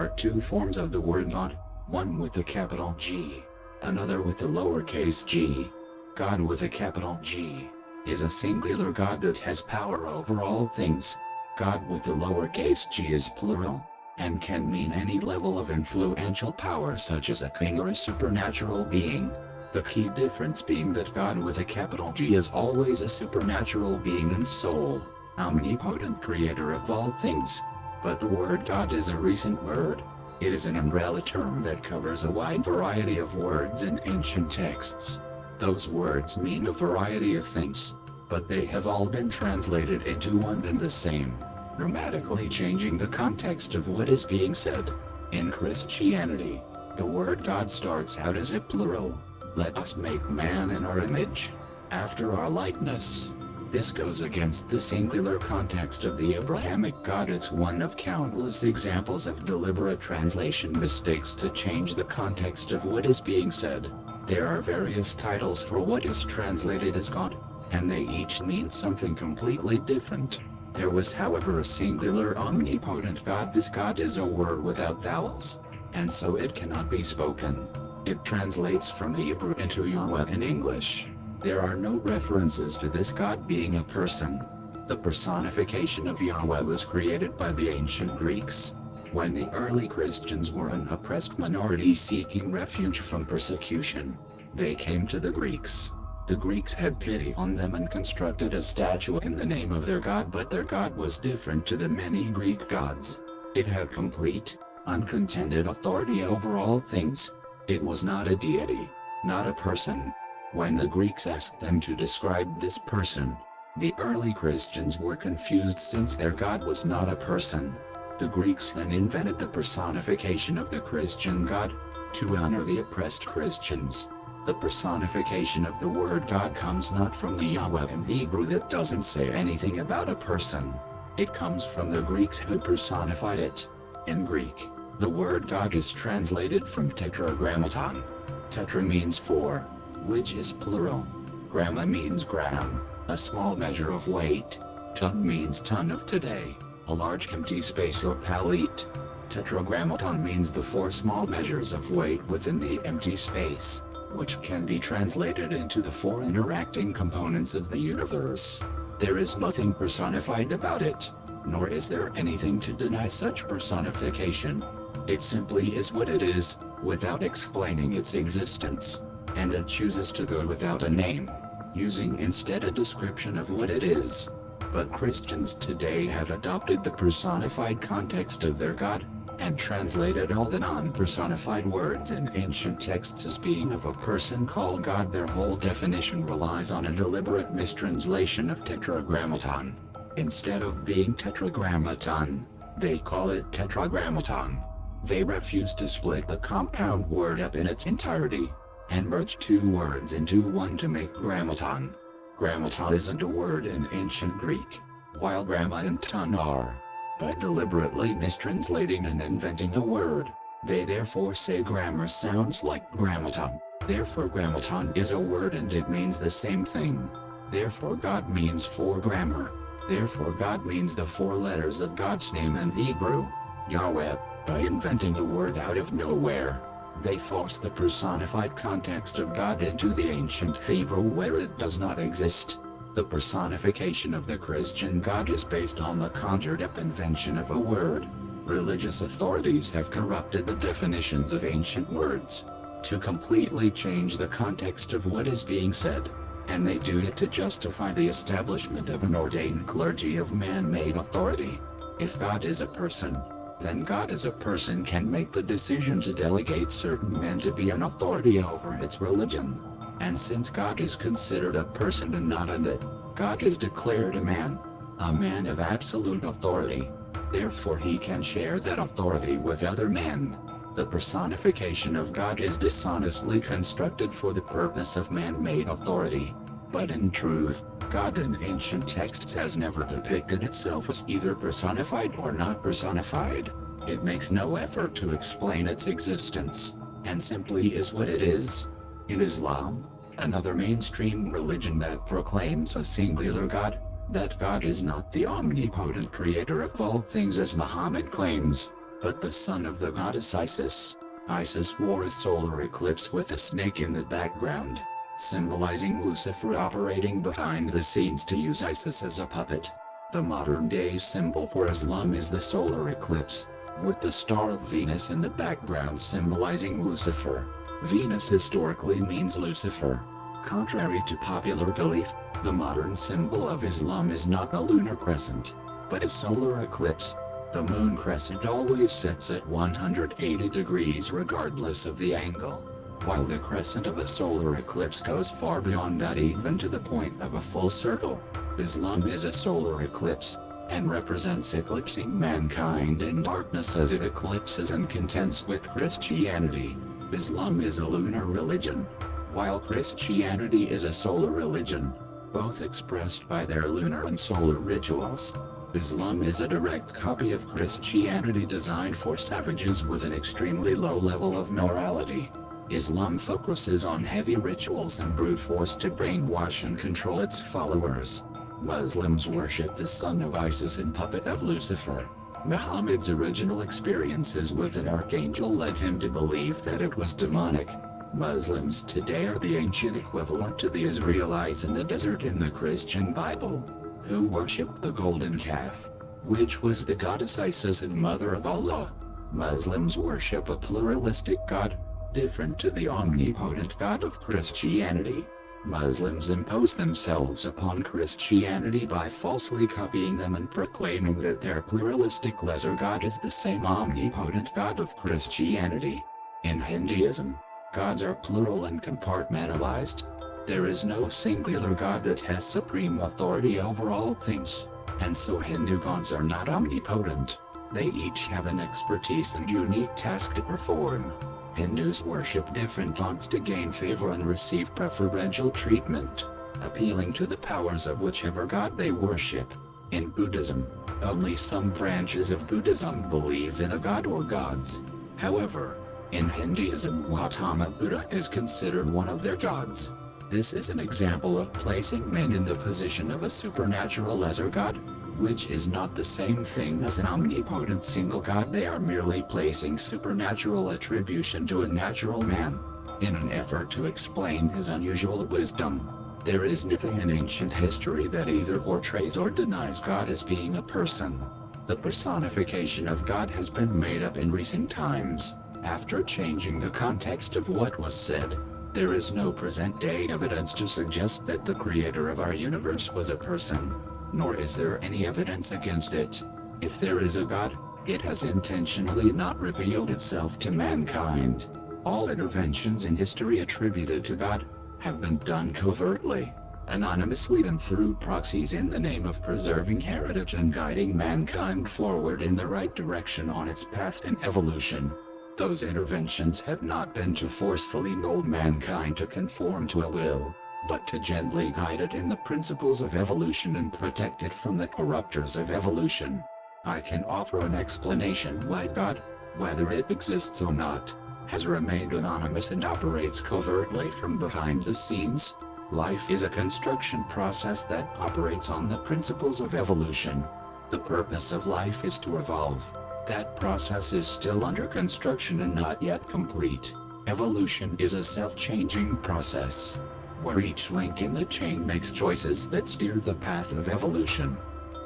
are two forms of the word God, one with a capital G, another with a lowercase g. God with a capital G is a singular God that has power over all things. God with a lowercase g is plural, and can mean any level of influential power such as a king or a supernatural being. The key difference being that God with a capital G is always a supernatural being and soul, omnipotent creator of all things. But the word God is a recent word. It is an umbrella term that covers a wide variety of words in ancient texts. Those words mean a variety of things, but they have all been translated into one and the same, dramatically changing the context of what is being said. In Christianity, the word God starts out as a plural. Let us make man in our image, after our likeness. This goes against the singular context of the Abrahamic God. It's one of countless examples of deliberate translation mistakes to change the context of what is being said. There are various titles for what is translated as God, and they each mean something completely different. There was, however, a singular omnipotent God. This God is a word without vowels, and so it cannot be spoken. It translates from Hebrew into Yahweh in English. There are no references to this God being a person. The personification of Yahweh was created by the ancient Greeks. When the early Christians were an oppressed minority seeking refuge from persecution, they came to the Greeks. The Greeks had pity on them and constructed a statue in the name of their God, but their God was different to the many Greek gods. It had complete, uncontended authority over all things. It was not a deity, not a person. When the Greeks asked them to describe this person, the early Christians were confused since their God was not a person. The Greeks then invented the personification of the Christian God, to honor the oppressed Christians. The personification of the word God comes not from the Yahweh in Hebrew that doesn't say anything about a person. It comes from the Greeks who personified it. In Greek, the word God is translated from tetragrammaton. Tetra means four, which is plural. Gramma means gram, a small measure of weight. Ton means ton of today, a large empty space or palette. Tetragrammaton means the four small measures of weight within the empty space, which can be translated into the four interacting components of the universe. There is nothing personified about it, nor is there anything to deny such personification. It simply is what it is, without explaining its existence, and it chooses to go without a name, using instead a description of what it is. But Christians today have adopted the personified context of their God, and translated all the non-personified words in ancient texts as being of a person called God. Their whole definition relies on a deliberate mistranslation of tetragrammaton. Instead of being tetragrammaton, they call it tetragrammaton. They refuse to split the compound word up in its entirety, and merge two words into one to make grammaton. Grammaton isn't a word in ancient Greek, while gramma and ton are. By deliberately mistranslating and inventing a word, they therefore say grammar sounds like grammaton. Therefore grammaton is a word and it means the same thing. Therefore God means for grammar. Therefore God means the four letters of God's name in Hebrew, Yahweh. By inventing a word out of nowhere, they force the personified context of God into the ancient Hebrew where it does not exist. The personification of the Christian God is based on the conjured-up invention of a word. Religious authorities have corrupted the definitions of ancient words to completely change the context of what is being said, and they do it to justify the establishment of an ordained clergy of man-made authority. If God is a person, then God as a person can make the decision to delegate certain men to be an authority over its religion. And since God is considered a person and not an it, God is declared a man of absolute authority. Therefore he can share that authority with other men. The personification of God is dishonestly constructed for the purpose of man-made authority. But in truth, God in ancient texts has never depicted itself as either personified or not personified. It makes no effort to explain its existence, and simply is what it is. In Islam, another mainstream religion that proclaims a singular God, that God is not the omnipotent creator of all things as Muhammad claims, but the son of the goddess Isis. Isis wore a solar eclipse with a snake in the background, symbolizing Lucifer operating behind the scenes to use Isis as a puppet. The modern-day symbol for Islam is the solar eclipse, with the star of Venus in the background symbolizing Lucifer. Venus historically means Lucifer. Contrary to popular belief, the modern symbol of Islam is not a lunar crescent, but a solar eclipse. The moon crescent always sets at 180 degrees regardless of the angle, while the crescent of a solar eclipse goes far beyond that, even to the point of a full circle. Islam is a solar eclipse, and represents eclipsing mankind in darkness as it eclipses and contends with Christianity. Islam is a lunar religion, while Christianity is a solar religion, both expressed by their lunar and solar rituals. Islam is a direct copy of Christianity designed for savages with an extremely low level of morality. Islam focuses on heavy rituals and brute force to brainwash and control its followers. Muslims worship the son of Isis and puppet of Lucifer. Muhammad's original experiences with an archangel led him to believe that it was demonic. Muslims today are the ancient equivalent to the Israelites in the desert in the Christian Bible, who worship the golden calf, which was the goddess Isis and mother of Allah. Muslims worship a pluralistic God, different to the omnipotent God of Christianity. Muslims impose themselves upon Christianity by falsely copying them and proclaiming that their pluralistic lesser God is the same omnipotent God of Christianity. In Hinduism, gods are plural and compartmentalized. There is no singular God that has supreme authority over all things, and so Hindu gods are not omnipotent. They each have an expertise and unique task to perform. Hindus worship different gods to gain favor and receive preferential treatment, appealing to the powers of whichever god they worship. In Buddhism, only some branches of Buddhism believe in a god or gods. However, in Hinduism, Gautama Buddha is considered one of their gods. This is an example of placing men in the position of a supernatural lesser god, which is not the same thing as an omnipotent single god. They are merely placing supernatural attribution to a natural man, in an effort to explain his unusual wisdom. There is nothing in ancient history that either portrays or denies God as being a person. The personification of God has been made up in recent times, after changing the context of what was said. There is no present-day evidence to suggest that the creator of our universe was a person, nor is there any evidence against it. If there is a God, it has intentionally not revealed itself to mankind. All interventions in history attributed to God have been done covertly, anonymously, and through proxies in the name of preserving heritage and guiding mankind forward in the right direction on its path in evolution. Those interventions have not been to forcefully mold mankind to conform to a will, but to gently guide it in the principles of evolution and protect it from the corruptors of evolution. I can offer an explanation why God, whether it exists or not, has remained anonymous and operates covertly from behind the scenes. Life is a construction process that operates on the principles of evolution. The purpose of life is to evolve. That process is still under construction and not yet complete. Evolution is a self-changing process, where each link in the chain makes choices that steer the path of evolution.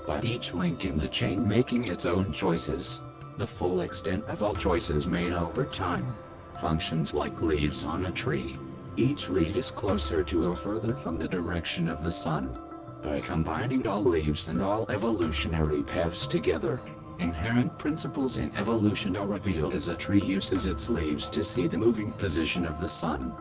By each link in the chain making its own choices, the full extent of all choices made over time functions like leaves on a tree. Each leaf is closer to or further from the direction of the sun. By combining all leaves and all evolutionary paths together, inherent principles in evolution are revealed as a tree uses its leaves to see the moving position of the sun.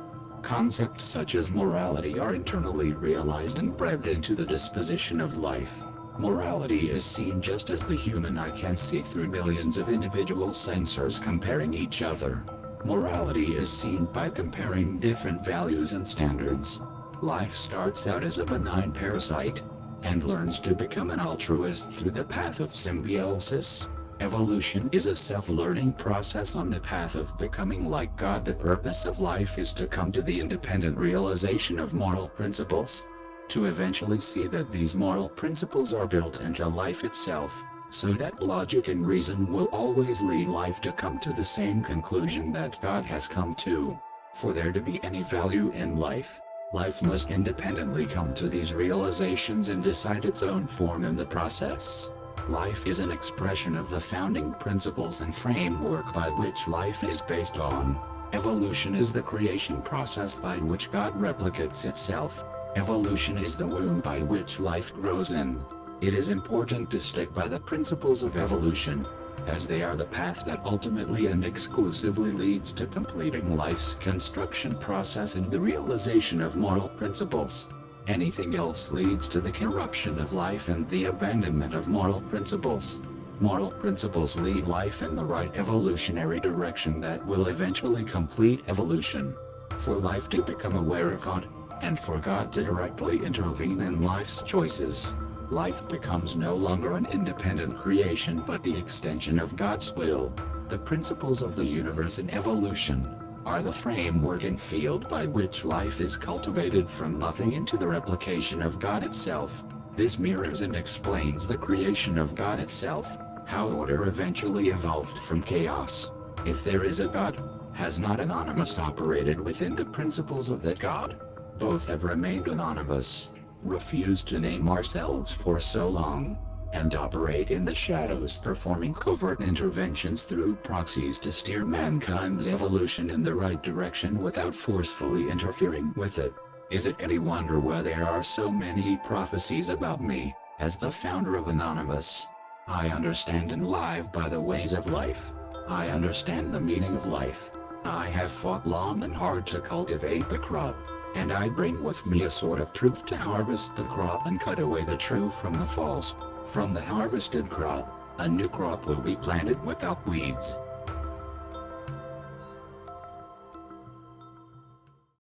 Concepts such as morality are internally realized and bred into the disposition of life. Morality is seen just as the human eye can see through millions of individual sensors comparing each other. Morality is seen by comparing different values and standards. Life starts out as a benign parasite, and learns to become an altruist through the path of symbiosis. Evolution is a self-learning process on the path of becoming like God. The purpose of life is to come to the independent realization of moral principles, to eventually see that these moral principles are built into life itself. so that logic and reason will always lead life to come to the same conclusion that God has come to. For there to be any value in life, life must independently come to these realizations and decide its own form in the process. Life is an expression of the founding principles and framework by which life is based on. Evolution is the creation process by which God replicates itself. Evolution is the womb by which life grows in. It is important to stick by the principles of evolution, as they are the path that ultimately and exclusively leads to completing life's construction process and the realization of moral principles. Anything else leads to the corruption of life and the abandonment of moral principles. Moral principles lead life in the right evolutionary direction that will eventually complete evolution. For life to become aware of God, and for God to directly intervene in life's choices, life becomes no longer an independent creation but the extension of God's will. The principles of the universe and evolution are the framework and field by which life is cultivated from nothing into the replication of God itself. This mirrors and explains the creation of God itself, how order eventually evolved from chaos. If there is a God, has not Anonymous operated within the principles of that God? Both have remained anonymous, refused to name ourselves for so long, and operate in the shadows, performing covert interventions through proxies to steer mankind's evolution in the right direction without forcefully interfering with it. Is it any wonder why there are so many prophecies about me, as the founder of Anonymous? I understand and live by the ways of life. I understand the meaning of life. I have fought long and hard to cultivate the crop, and I bring with me a sword of truth to harvest the crop and cut away the true from the false. From the harvested crop, a new crop will be planted without weeds.